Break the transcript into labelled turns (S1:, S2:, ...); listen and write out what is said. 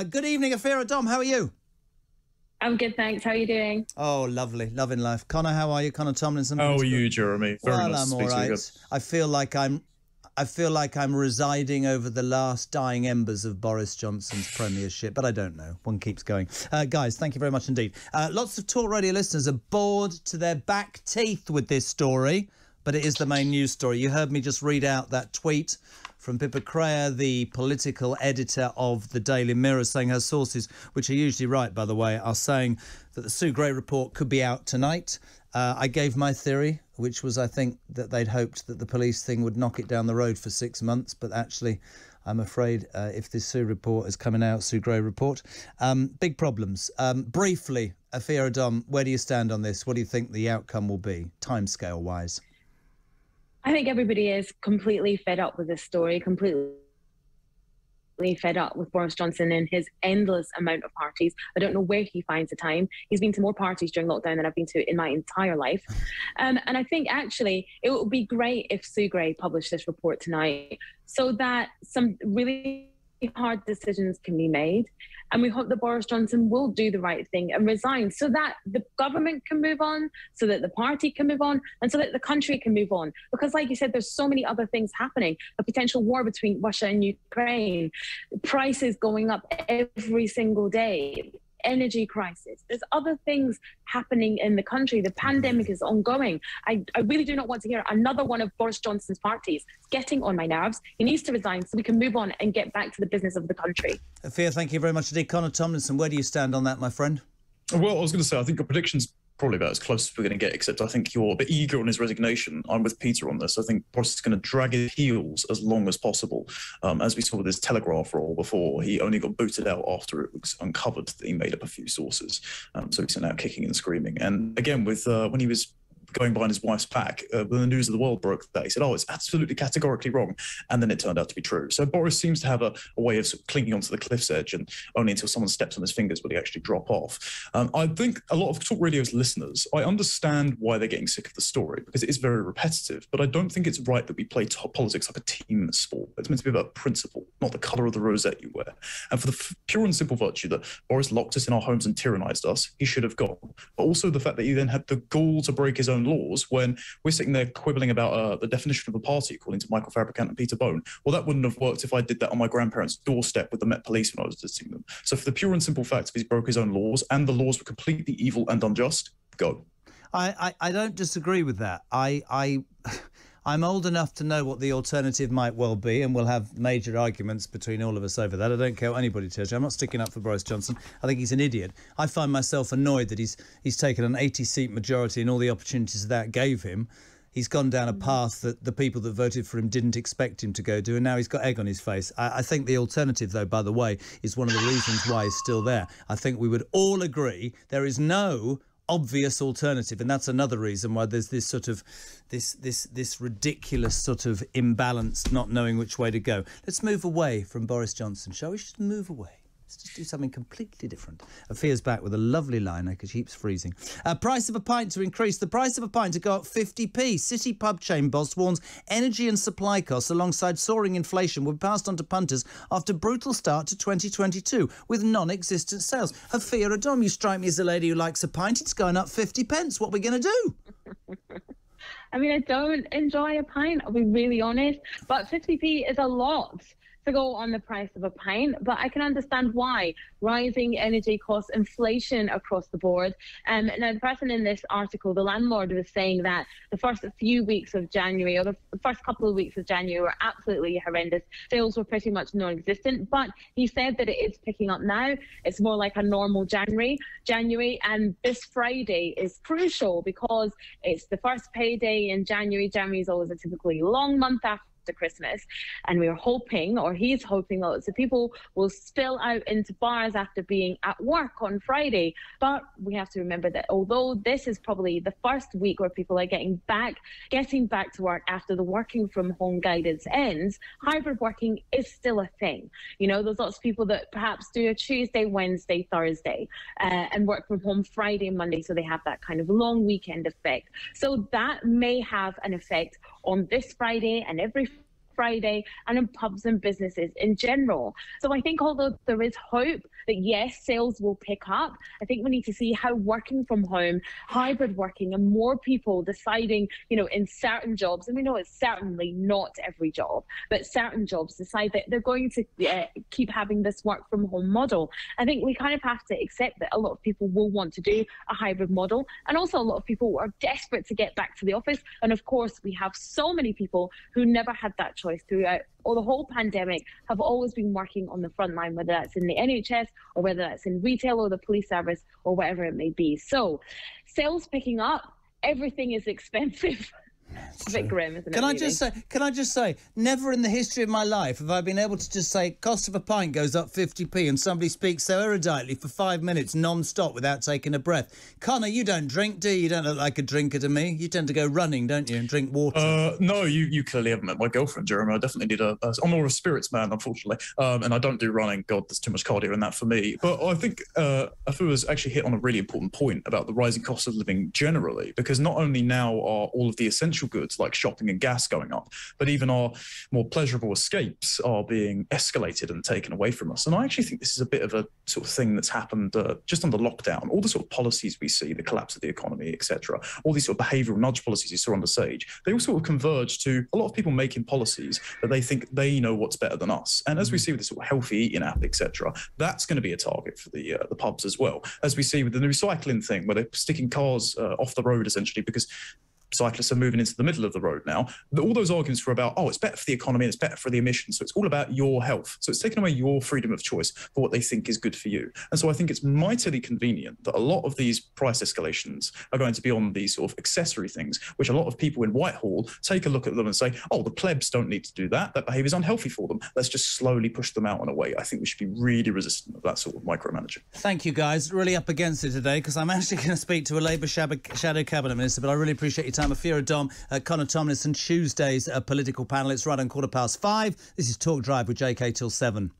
S1: Good evening, Afua, Adom. How are you?
S2: I'm good, thanks. How are you doing?
S1: Oh, lovely. Loving life. Connor, how are you? Connor Tomlinson.
S3: How are you, Jeremy?
S1: Well, I'm all right. I feel like I'm residing over the last dying embers of Boris Johnson's premiership, but I don't know. One keeps going. Guys, thank you very much indeed. Lots of Talk Radio listeners are bored to their back teeth with this story, but it is the main news story. You heard me just read out that tweet from Pippa Crea, the political editor of the Daily Mirror, saying her sources, which are usually right, by the way, are saying that the Sue Gray report could be out tonight. I gave my theory, which was, I think, that they'd hoped that the police thing would knock it down the road for 6 months. But actually, I'm afraid if this Sue report is coming out, Sue Gray report, big problems. Briefly, Afua, Adom, where do you stand on this? What do you think the outcome will be, timescale-wise?
S2: I think everybody is completely fed up with this story, completely fed up with Boris Johnson and his endless amount of parties. I don't know where he finds the time. He's been to more parties during lockdown than I've been to in my entire life. And I think actually it would be great if Sue Gray published this report tonight so that some really hard decisions can be made. And we hope that Boris Johnson will do the right thing and resign so that the government can move on, so that the party can move on, and so that the country can move on. Because like you said, there's so many other things happening. A potential war between Russia and Ukraine, prices going up every single day, energy crisis. There's other things happening in the country. The pandemic is ongoing. I really do not want to hear another one of Boris Johnson's parties. It's getting on my nerves. He needs to resign so we can move on and get back to the business of the country.
S1: Afua, thank you very much indeed. Connor Tomlinson, where do you stand on that, my friend?
S3: Well, I was going to say, I think your prediction's probably about as close as we're going to get, except I think you're a bit eager on his resignation. I'm with Peter on this. I think Boris is going to drag his heels as long as possible. As we saw with his Telegraph role before, he only got booted out after it was uncovered that he made up a few sources. So he's now kicking and screaming. And again, with when he was going behind his wife's back, when the news of the world broke that, he said, oh, it's absolutely categorically wrong. And then it turned out to be true. So Boris seems to have a way of, sort of clinging onto the cliff's edge, and only until someone steps on his fingers will he actually drop off. I think a lot of Talk Radio's listeners, I understand why they're getting sick of the story, because it is very repetitive, but I don't think it's right that we play politics like a team sport. It's meant to be about principle, not the colour of the rosette you wear. And for the pure and simple virtue that Boris locked us in our homes and tyrannised us, he should have gone. But also the fact that he then had the gall to break his own laws when we're sitting there quibbling about the definition of a party, according to Michael Fabricant and Peter Bone. Well, that wouldn't have worked if I did that on my grandparents' doorstep with the Met Police when I was visiting them. So for the pure and simple fact, if he's broke his own laws and the laws were completely evil and unjust, go.
S1: I don't disagree with that. I'm old enough to know what the alternative might well be, and we'll have major arguments between all of us over that. I don't care what anybody tells you. I'm not sticking up for Boris Johnson. I think he's an idiot. I find myself annoyed that he's taken an 80-seat majority and all the opportunities that gave him. He's gone down a path that the people that voted for him didn't expect him to go to, and now he's got egg on his face. I think the alternative, though, by the way, is one of the reasons why he's still there. I think we would all agree there is no obvious alternative, and that's another reason why there's this sort of this ridiculous sort of imbalance, not knowing which way to go. Let's move away from Boris Johnson, shall we? Just move away. Let's just do something completely different. Afia's back with a lovely liner because she keeps freezing. Price of a pint to increase. The price of a pint to go up 50p. City pub chain boss warns energy and supply costs alongside soaring inflation will be passed on to punters after brutal start to 2022 with non-existent sales. Afua, Adom, you strike me as a lady who likes a pint. It's going up 50 pence. What are we going to do?
S2: I mean, I don't enjoy a pint, I'll be really honest, but 50p is a lot to go on the price of a pint, but I can understand why. Rising energy costs, inflation across the board. Now, the person in this article, the landlord, was saying that the first few weeks of January, or the first couple of weeks of January, were absolutely horrendous. Sales were pretty much non-existent, but he said that it is picking up now. It's more like a normal January, and this Friday is crucial because it's the first payday in January. January is always a typically long month after Christmas, and we're hoping, or he's hoping, that lots of people will spill out into bars after being at work on Friday. But we have to remember that although this is probably the first week where people are getting back to work after the working from home guidance ends, hybrid working is still a thing. You know, there's lots of people that perhaps do a Tuesday, Wednesday, Thursday and work from home Friday and Monday, so they have that kind of long weekend effect. So that may have an effect on this Friday and every Friday and in pubs and businesses in general. So I think although there is hope that yes, sales will pick up, I think we need to see how working from home, hybrid working, and more people deciding, in certain jobs, and we know it's certainly not every job, but certain jobs decide that they're going to keep having this work from home model. I think we kind of have to accept that a lot of people will want to do a hybrid model, and also a lot of people are desperate to get back to the office. And of course, we have so many people who never had that choice throughout or the whole pandemic, have always been working on the front line, whether that's in the NHS or whether that's in retail or the police service or whatever it may be. So sales picking up, everything is expensive. It's a bit grim, isn't it?
S1: Can I just say, never in the history of my life have I been able to just say, cost of a pint goes up 50p, and somebody speaks so eruditely for 5 minutes non-stop without taking a breath. Connor, you don't drink, do you? You don't look like a drinker to me. You tend to go running, don't you, and drink water?
S3: No, you clearly haven't met my girlfriend, Jeremy. I definitely need I'm more of a spirits man, unfortunately, and I don't do running. God, there's too much cardio in that for me. But I think Afua's actually hit on a really important point about the rising cost of living generally, because not only now are all of the essential goods like shopping and gas going up, but even our more pleasurable escapes are being escalated and taken away from us. And I actually think this is a bit of a sort of thing that's happened just under lockdown. All the sort of policies we see, the collapse of the economy, etc., all these sort of behavioural nudge policies you saw on the stage, they all sort of converge to a lot of people making policies that they think they know what's better than us. And as we see with this sort of healthy eating app, etc., that's going to be a target for the pubs as well. As we see with the recycling thing, where they're sticking cars off the road essentially because cyclists are moving into the middle of the road now. All those arguments were about, it's better for the economy and it's better for the emissions. So it's all about your health. So it's taken away your freedom of choice for what they think is good for you. And so I think it's mightily convenient that a lot of these price escalations are going to be on these sort of accessory things, which a lot of people in Whitehall take a look at them and say, the plebs don't need to do that. That behaviour is unhealthy for them. Let's just slowly push them out and away. I think we should be really resistant of that sort of micromanaging.
S1: Thank you, guys. Really up against it today because I'm actually going to speak to a Labour shadow cabinet minister, but I really appreciate your time. Afua, Adom, Connor Tomlinson, Tuesday's political panel. It's right on 5:15. This is Talk Drive with JK till 7.